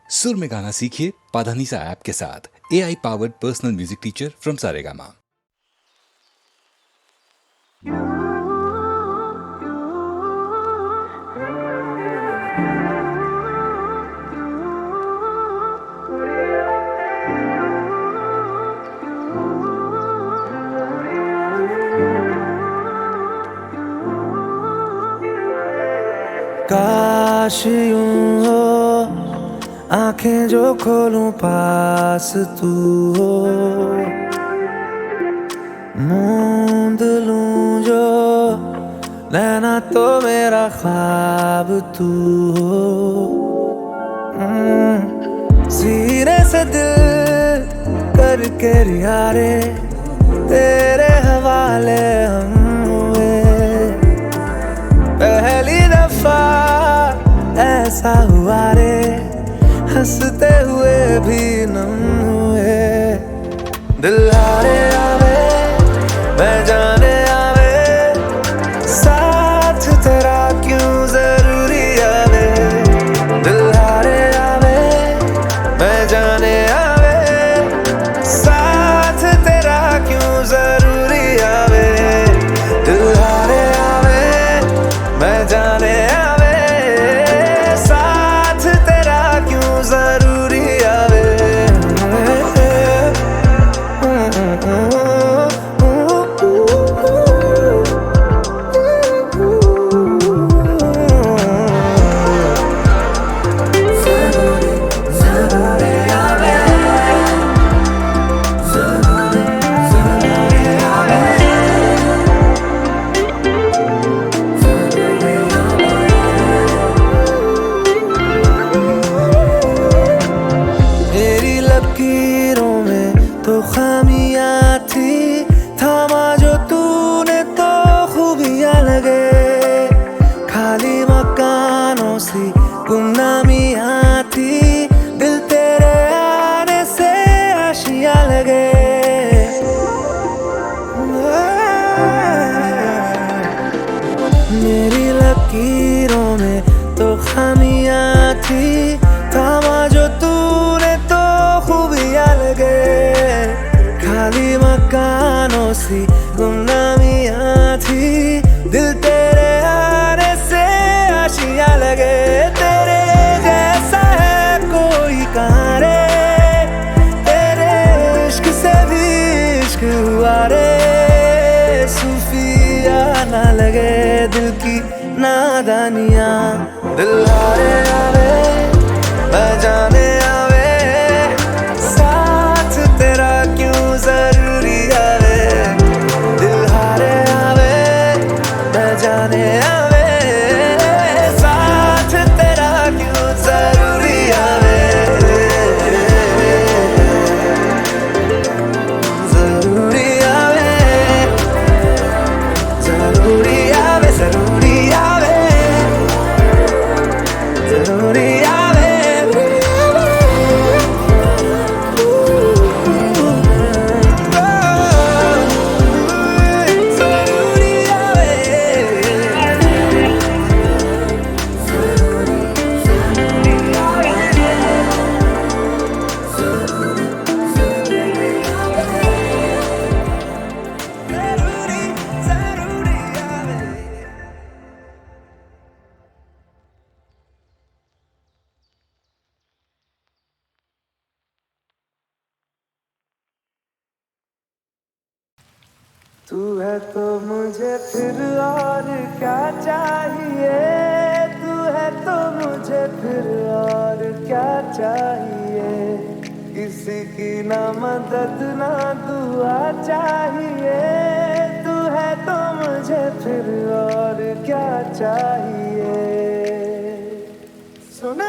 सुर में गाना सीखिए पाधानीसा ऐप के साथ। AI powered personal music teacher from Saregama. काश यूं हो आंखें जो खोलूं पास तू हो, मूंद लूं जो नैना तो मेरा ख्वाब तू हो। सीने से दिल करके रियारे तेरे हवाले हम हुए, पहली दफा ऐसा हुआ रे हंसते हुए भी नम हुए। दिल हारे आवे मैं जाने आवे, साथ तेरा क्यों जरूरी आवे। दिल हारे आवे मैं जाने आवे, साथ तेरा क्यों जरूरी आवे। दिल हारे आवे मैं जाने आवे, साथ तेरा क्यों जरूरी आवे। मेरी लकीरों में तो खामियां थी, थामा जो तूने तो खूबियां लगे। खाली मकानों सी गुमनामियां थी, दिल तेरे आने से आशियां लगे। मेरी लकीरों में तो खामियां थी, थामा जो तूने तो खूबियां लगे। खाली मकानों सी गुमनामियां थी, दिल तेरे आने से आशियां लगे। तेरे जैसा है कोई कहाँ रे, तेरे इश्क से भी इश्क हुआ रे। सूफिया ना लगे दिल की नादानियाँ, दिल हारे आवे मैं जाने आवे, साथ तेरा क्यों जरूरी आवे। दिल हारे आवे मैं जाने आवे, साथ तेरा क्यों जरूरी आवे। जरूरी आवे जरूरी आवे जरूरी आवे जरूरी आवे। तू है तो मुझे फिर और क्या चाहिए, तू है तो मुझे फिर और क्या चाहिए। किसी की ना मदद ना दुआ चाहिए, तू है तो मुझे फिर और क्या चाहिए। सुन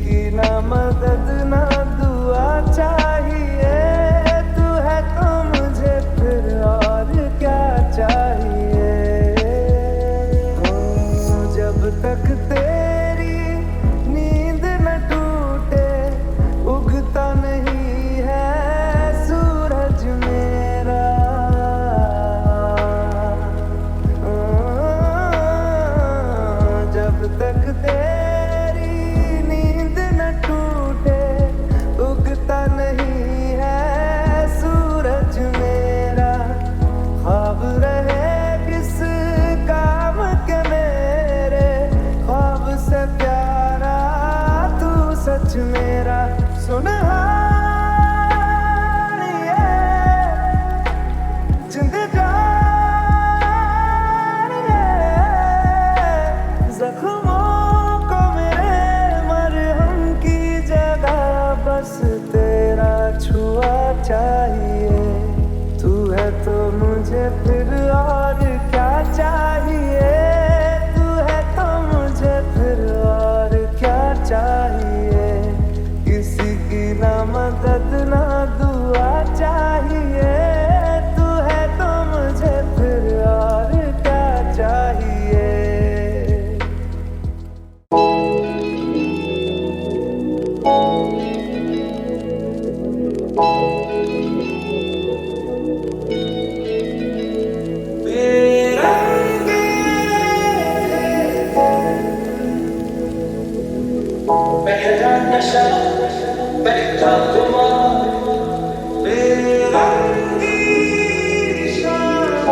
की ना मदद ना दुआ चाहिए, तू है तो मुझे फिर और क्या चाहिए। पहला नशा पहला खुमार बेरंगी शाम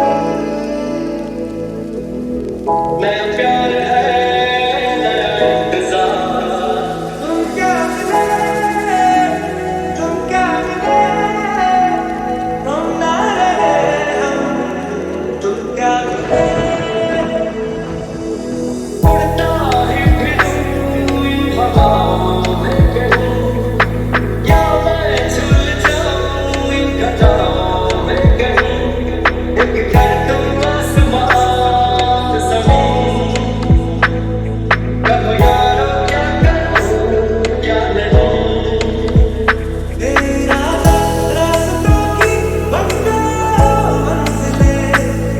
मैं प्यार है नया इंतजार तुम क्या मिले हम ना रहे हम तुम क्या मिले उड़ता ही फिरूं इन हवाओं में कहीं या मैं झूल जाऊं इन घटाओं में कहीं एक कर तुम आसमान ज़मीन कहो यारो क्या करूं क्या नहीं तेरा रास्तों की मंजिलें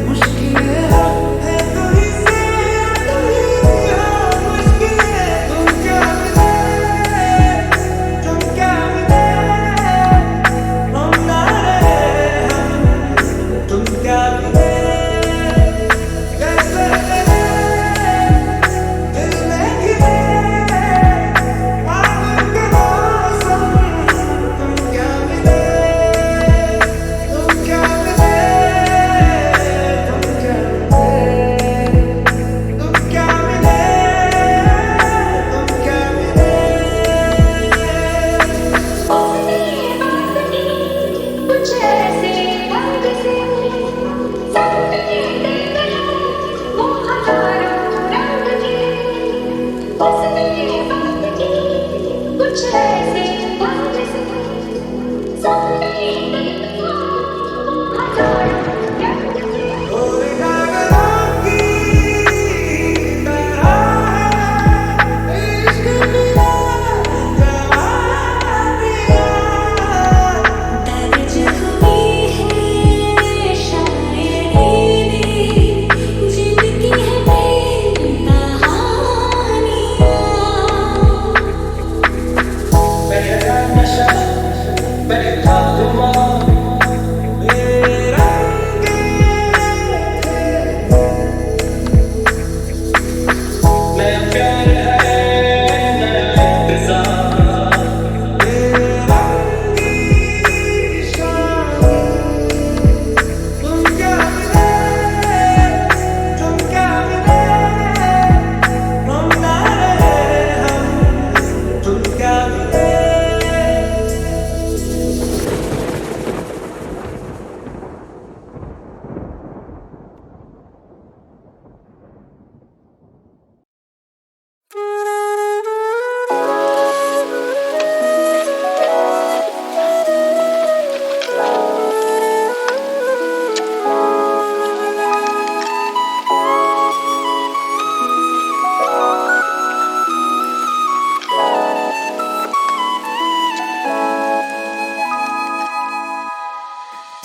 मुश्किलें है तू ही से तू ही मुश्किलें तुम क्या मिले हम ना रहे हम तुम क्या मिले कैसे दिल में गिरे ख्वाब के मौसम तुम क्या मिले तुम क्या मिले तुम क्या मिले तुम क्या मिले तुम क्या मिले कुछ ऐसे रंग से सपने देखना वो हजारों रंग के उसने बात की कुछ ऐसे रंग से सपने देखना वो हजारों रंग के और कागज़ों की तरह है इश्क मिला जवानियाँ दर्ज हुई है शायरी में जिनकी है मेरी कहानियाँ पहला नशा पहला खुमार बेरंगी मैं प्यार है नया इंतजार बेरंगी शाम तुम क्या मिले हम ना रहे हम तुम क्या मिले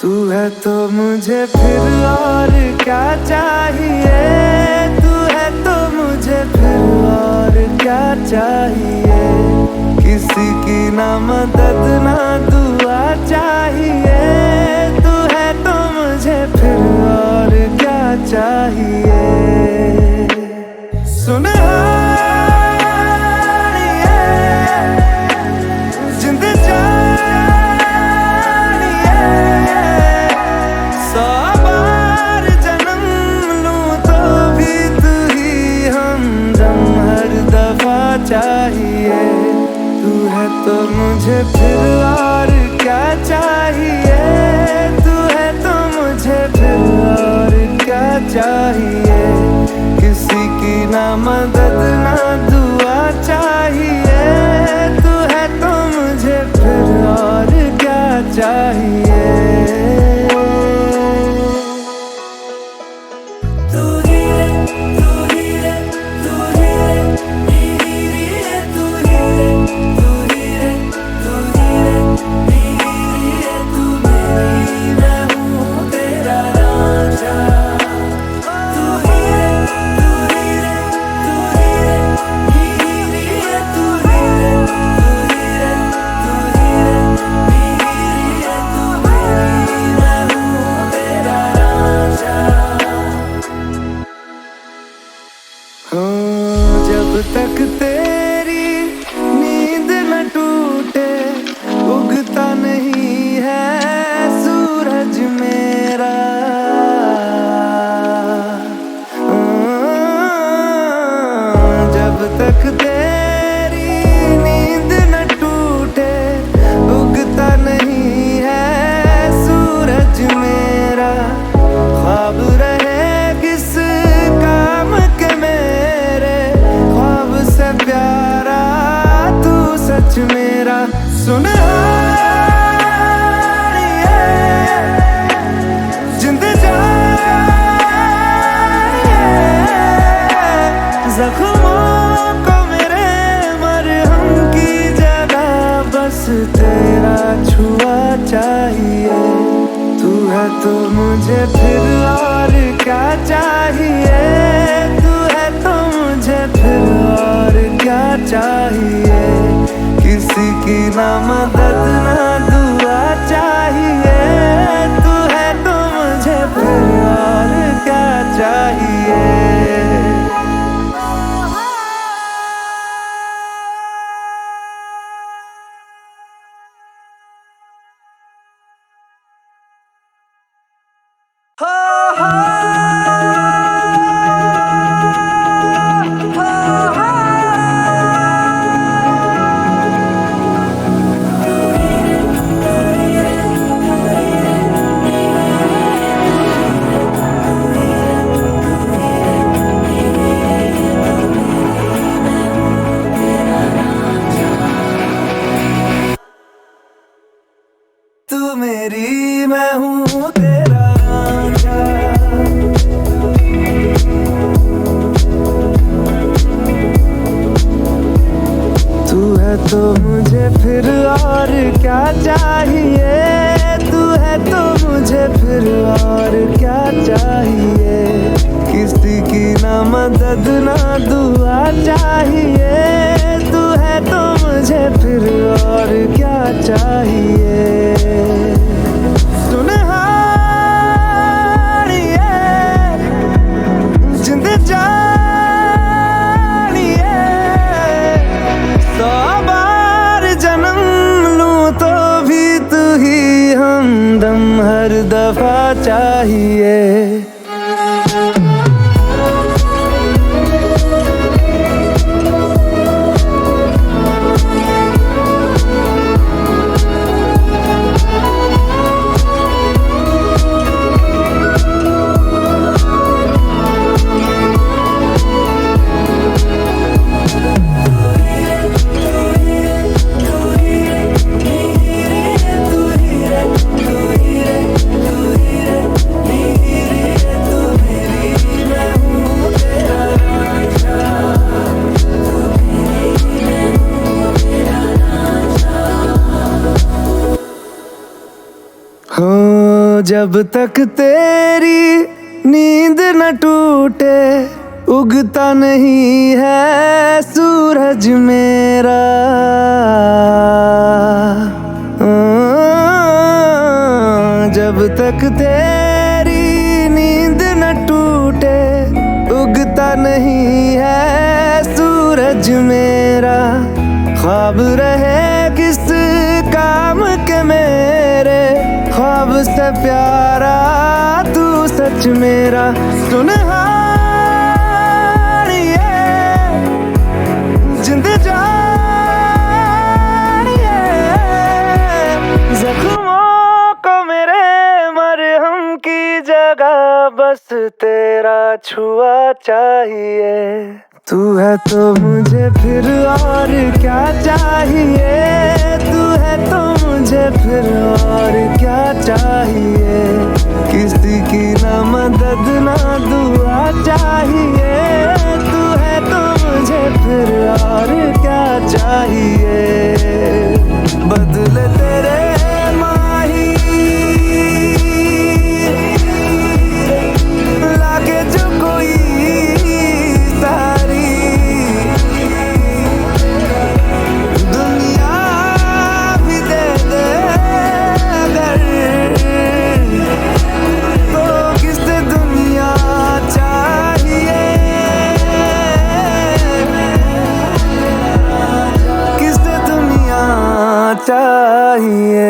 तू है तो मुझे फिर और क्या चाहिए, तू है तो मुझे फिर और क्या चाहिए। किसी की ना मदद ना दुआ चाहिए, तू है तो मुझे फिर और क्या चाहिए। सुनहारिए जिंद जानिए, 100 बार जन्म लूं तो भी तू ही हमदम हर दफा चाहिए। तू है तो मुझे फिर और क्या चाहिए, तू है तो मुझे फिर और क्या चाहिए। किसी की ना मदद ना दुआ चाहिए, तू है तो मुझे फिर और क्या चाहिए। तू ही है, तू ही है, तू ही है, तू ही है, तू ही है, तू ही है, तू ही है, सुन हारिए, जिंद जानिए, जख्मों को मेरे मरहम की जगह बस तेरा छुआ चाहिए। तू है तो मुझे फिर और क्या चाहिए, तू है तो मुझे फिर और क्या चाहिए। किसी की ना मदद ना दुआ चाहिए, तू है तो मुझे फिर और क्या चाहिए। तू मेरी मैं हूँ तेरा रांझा, तू है तो मुझे फिर और क्या चाहिए, तू है तो मुझे फिर और क्या चाहिए। किसी की ना मदद ना दुआ चाहिए, तू है तो मुझे फिर और क्या चाहिए। सुन हारिए, जिंद जानिए, 100 बार जन्म लूं तो भी तू ही हमदम हर दफा चाहिए। हो जब तक तेरी नींद न टूटे, उगता नहीं है सूरज मेरा। जब तक तेरी नींद न टूटे, उगता नहीं है सूरज मेरा। ख्वाब रहे किस काम के मेरे, ख्वाब से प्यारा तू सच मेरा। सुन हारिए, जिंद जानिए, जख्मों को मेरे मरहम की जगह बस तेरा छुआ चाहिए। तू है तो मुझे फिर और क्या चाहिए, तू है तो मुझे फिर और क्या चाहिए। किसी की ना मदद ना दुआ चाहिए, तू है तो मुझे फिर और क्या चाहिए। बदले तेरे माही लागे जो कोई सारी दुनिया भी दे दे अगर, तो किसे दुनिया चाहिए, किसे दुनिया चाहिए।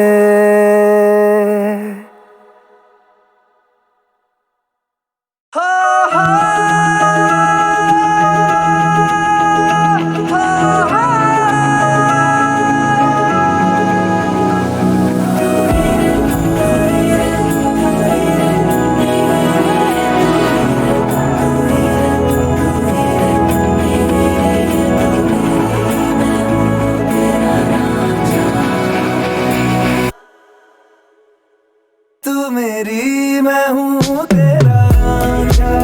मेरी, मैं हूँ तेरा रांझा।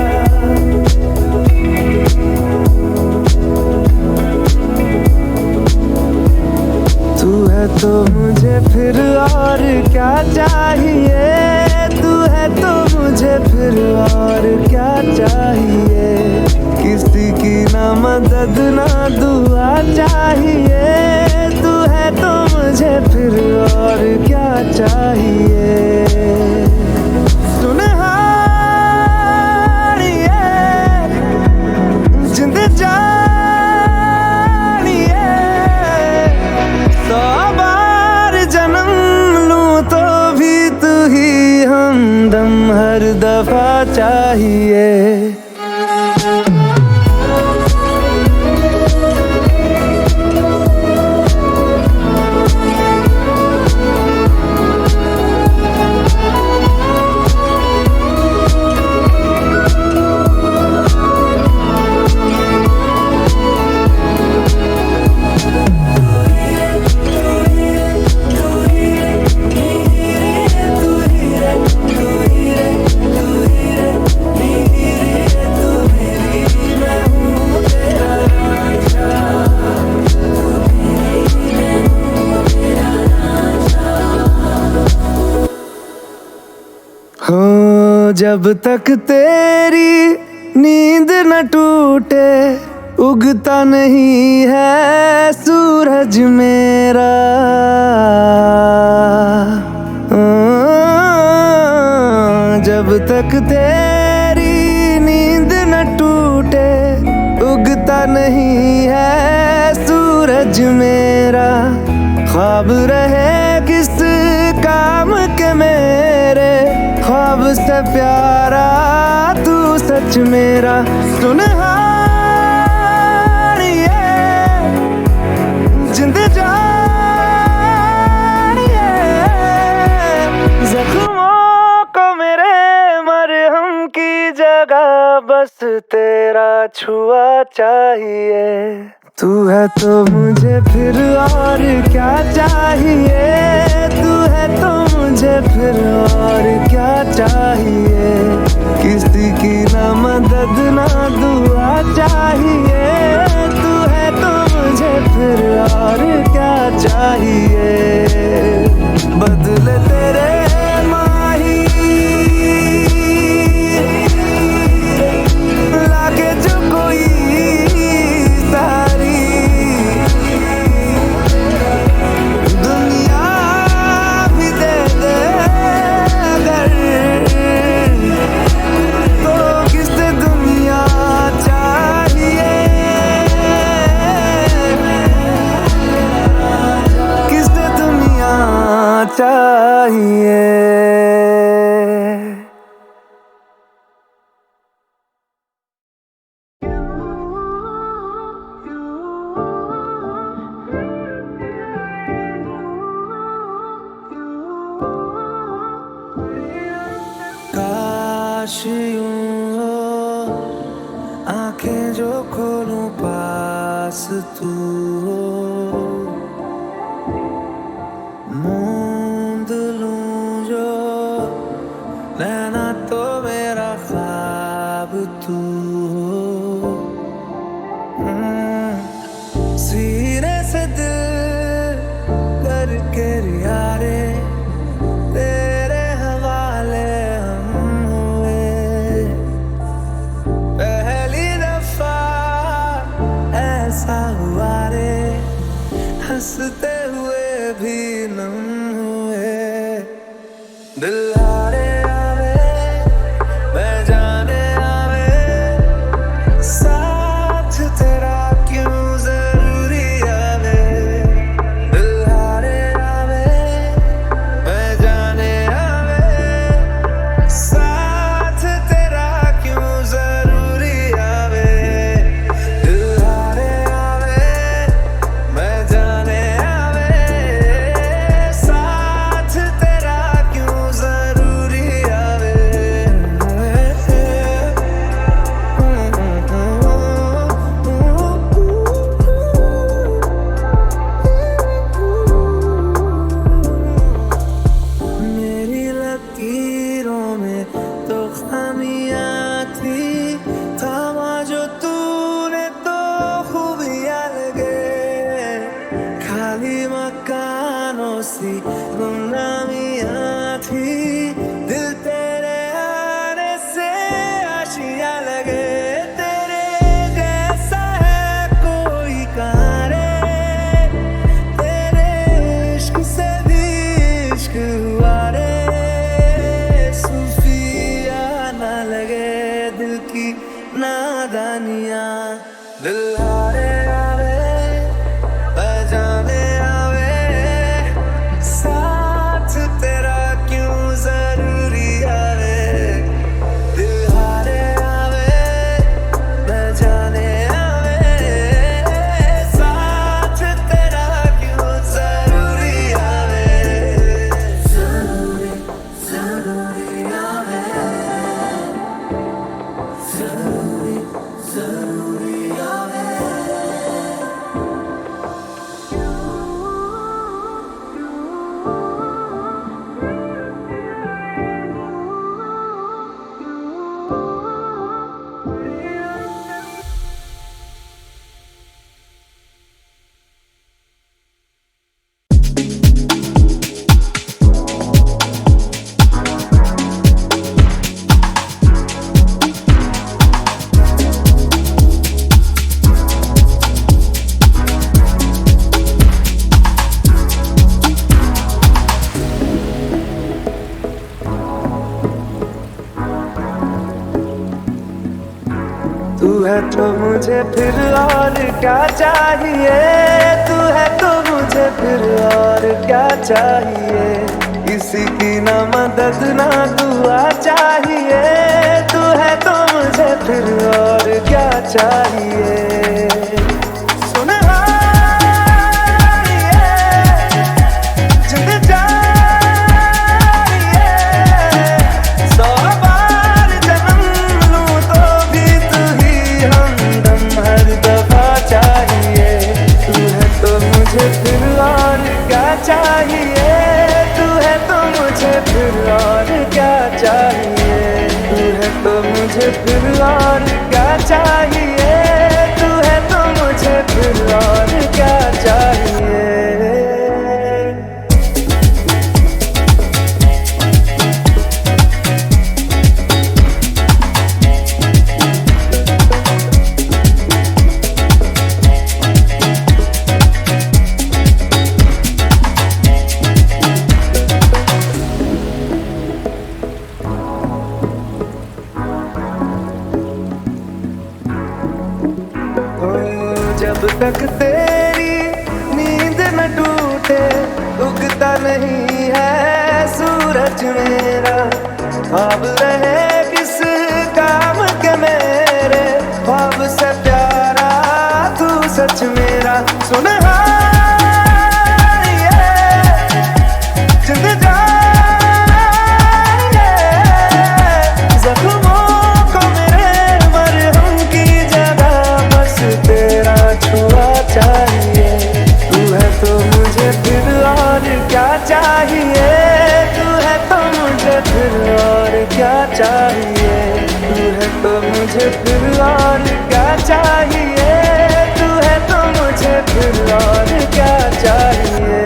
तू है तो मुझे फिर और क्या चाहिए, तू है तो मुझे फिर और क्या चाहिए। किसी की ना मदद ना दुआ चाहिए, तू है तो मुझे फिर और क्या चाहिए। सुनहारिए जिंद जानिए, 100 बार जन्म लूं तो भी तू ही हमदम हर दफा चाहिए। हो जब तक तेरी नींद न टूटे, उगता नहीं है सूरज मेरा। जब तक तेरी नींद न टूटे, उगता नहीं है सूरज मेरा। ख्वाब रहे किस काम के मेरे, ख्वाब से प्यारा तू सच मेरा। सुनहारिए जिंद जानिए, जख्मों को मेरे मरहम की जगह बस तेरा छुआ चाहिए। तू है तो मुझे फिर और क्या चाहिए, तू है तो मुझे फिर और क्या चाहिए। किसी की ना मदद ना दुआ चाहिए, तू है तो मुझे फिर और क्या चाहिए। बदले तेरे माही लागे जो कोई सारी दुनिया भी दे दे अगर, तो किसे दुनिया चाहिए, किसे दुनिया चाहिए। काश यूं हो आंखें जो खोलूं पास तू हो, मूंद लूं जो नैना तो मेरा ख्वाब तू हो। सीने से दिल करके रियारे तेरे हवाले हम हुए। पहली दफा ऐसा हुआ रे, हंसते हुए भी नम हुए। दिल हारे आवे मैं जाने आवे, साथ तेरा क्यों जरूरी आवे। दिल हारे आवे मैं जाने आवे, साथ तेरा क्यों जरूरी आवे। दिल हारे आवे मैं जाने आवे, साथ तेरा क्यों जरूरी सी गुमनामियां थी, दिल तेरे आने से आशियां लगे, तेरे जैसा है कोई कहाँ रे, तेरे इश्क से भी इश्क हुआ रे, सूफिया ना लगे दिल की नादानियां, दिल हारे आवे बजाने आवे, साथ तेरा क्यों जरूरी आवे, दिल हारे आवे बजाने आवे, साथ तेरा क्यों जरूरी आवे, जरूरी जरूरी आवे, जरूरी जरूरी आवे। तू है तो मुझे फिर और क्या चाहिए, तू है तो मुझे फिर और क्या चाहिए, किसी की ना मदद ना दुआ चाहिए, तू है तो मुझे फिर और क्या चाहिए, सुन हारिए, जिंद जानिए, 100 बार जन्म लूं तो भी तू ही हमदम हर दफा चाहिए, तू है तो मुझे फिर और क्या चाहिए, तू है तो मुझे फिर और क्या चाहिए, तू है तो मुझे फिर और क्या चाहिए, तू है तो मुझे फिर और क्या चाहिए। जब तक तेरी नींद न टूटे उगता नहीं है सूरज मेरा, ख्वाब रहे किस काम के मेरे, ख्वाब से प्यारा तू सच मेरा, सुन हारिए, जिंद जानिए, जख्मों को मेरे मरहम की जगह बस तेरा छुआ चाहिए, तू है तो मुझे फिर और क्या चाहिए, तू है तो मुझे फिर और क्या चाहिए, तू है तो मुझे फिर और क्या चाहिए, तू है तो मुझे फिर और क्या चाहिए।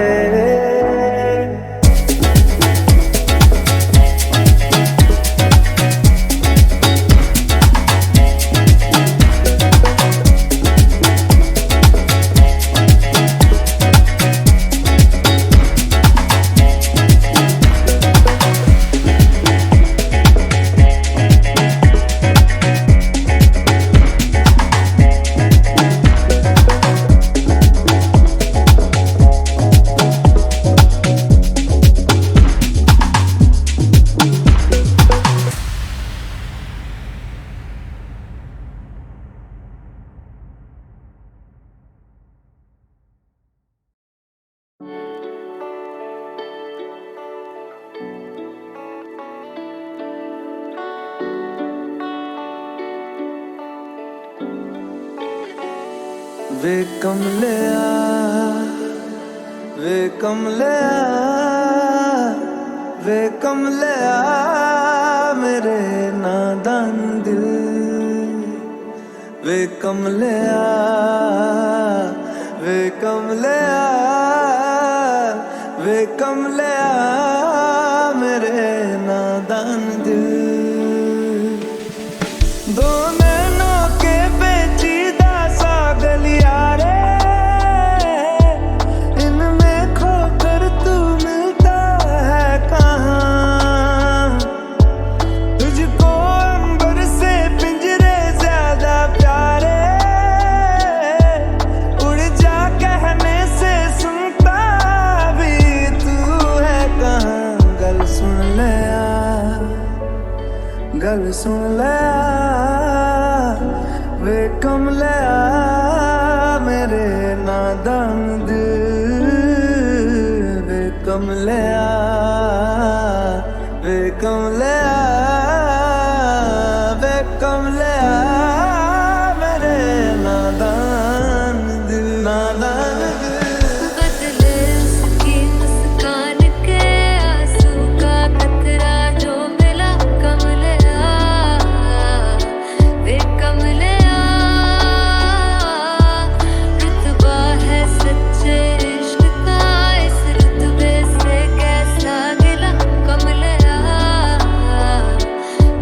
वे कमलिया वे कमलिया वे कमलिया मेरे नादान दिल, वे कमलिया वे कमलिया मेरे नादान दिल। दो नैनों के पेचीदा सा गलियारे, इनमें खोकर तू मिलता है कहाँ। तुझको अंबर से पिंजरे ज्यादा प्यारे, उड़ जा कहने से सुनता भी तू है कहाँ। गल सुन ले गल सुन ले वे कमलिया मेरे नादान दिल। वे कमलिया वे कमलिया वे कमलिया मेरे नादान दिल नादान दिल। बदले उसकी मुस्कान के आंसू का कतरा जो मिला कमलिया वे कमलिया। रुतबा है सच्चे इश्क का इस रुतबे से कैसा गिला कमलिया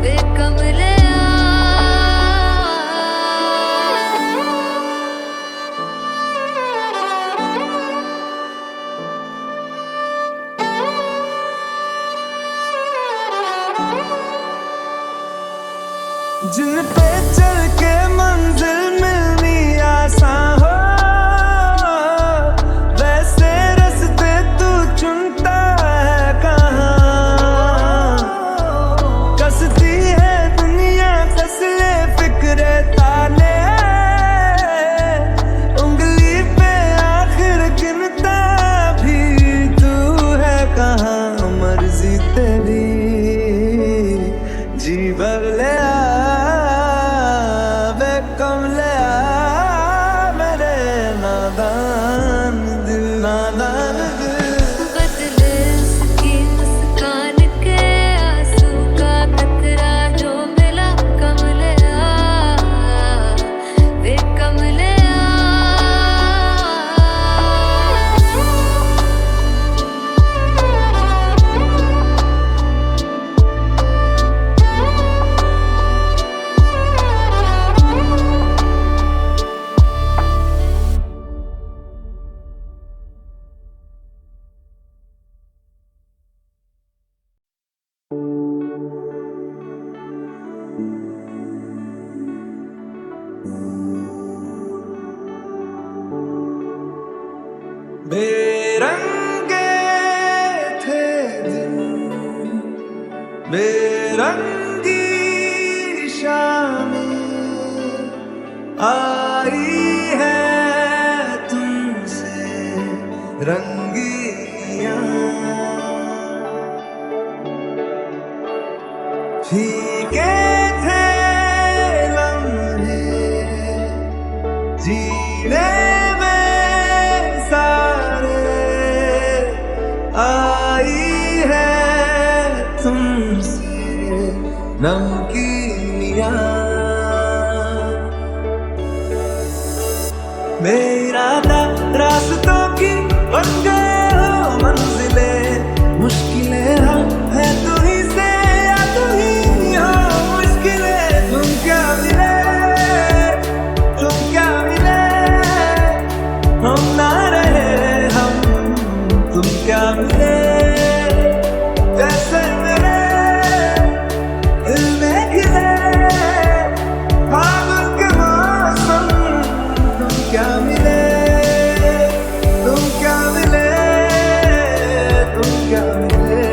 वे कमलिया। जिन पे चल के मंजिल मिलनी आसान हो, वैसे रास्ते तू चुनता है कहाँ। कसती है दुनिया फसले फिक्रे ताले, उंगली पे आखिर गिनता भी तू है कहाँ। मर्जी तेरी जी बगलिया वे कमलिया मेरे नादान दिल नादान दिल। बदले उसकी मुस्कान के आंसू का कतरा जो मिला कमलिया वे कमलिया। बेरंगे थे दिन बेरंगी शामें आई है तुमसे रंगियां। फीके थे लम्हे जीने में सारे, आई है तुमसे नमकीनियां। मेरा रास्तों की बन गए हो मंजिले, मुश्किलें हम है तू ही से या तू ही हो मुश्किलें। तुम क्या मिले हम ना रहे हम, तुम क्या मिले जैसे मेरे दिल में खिले फागुन के मौसम। तुम क्या मिले तुम क्या मिले तुम क्या मिले।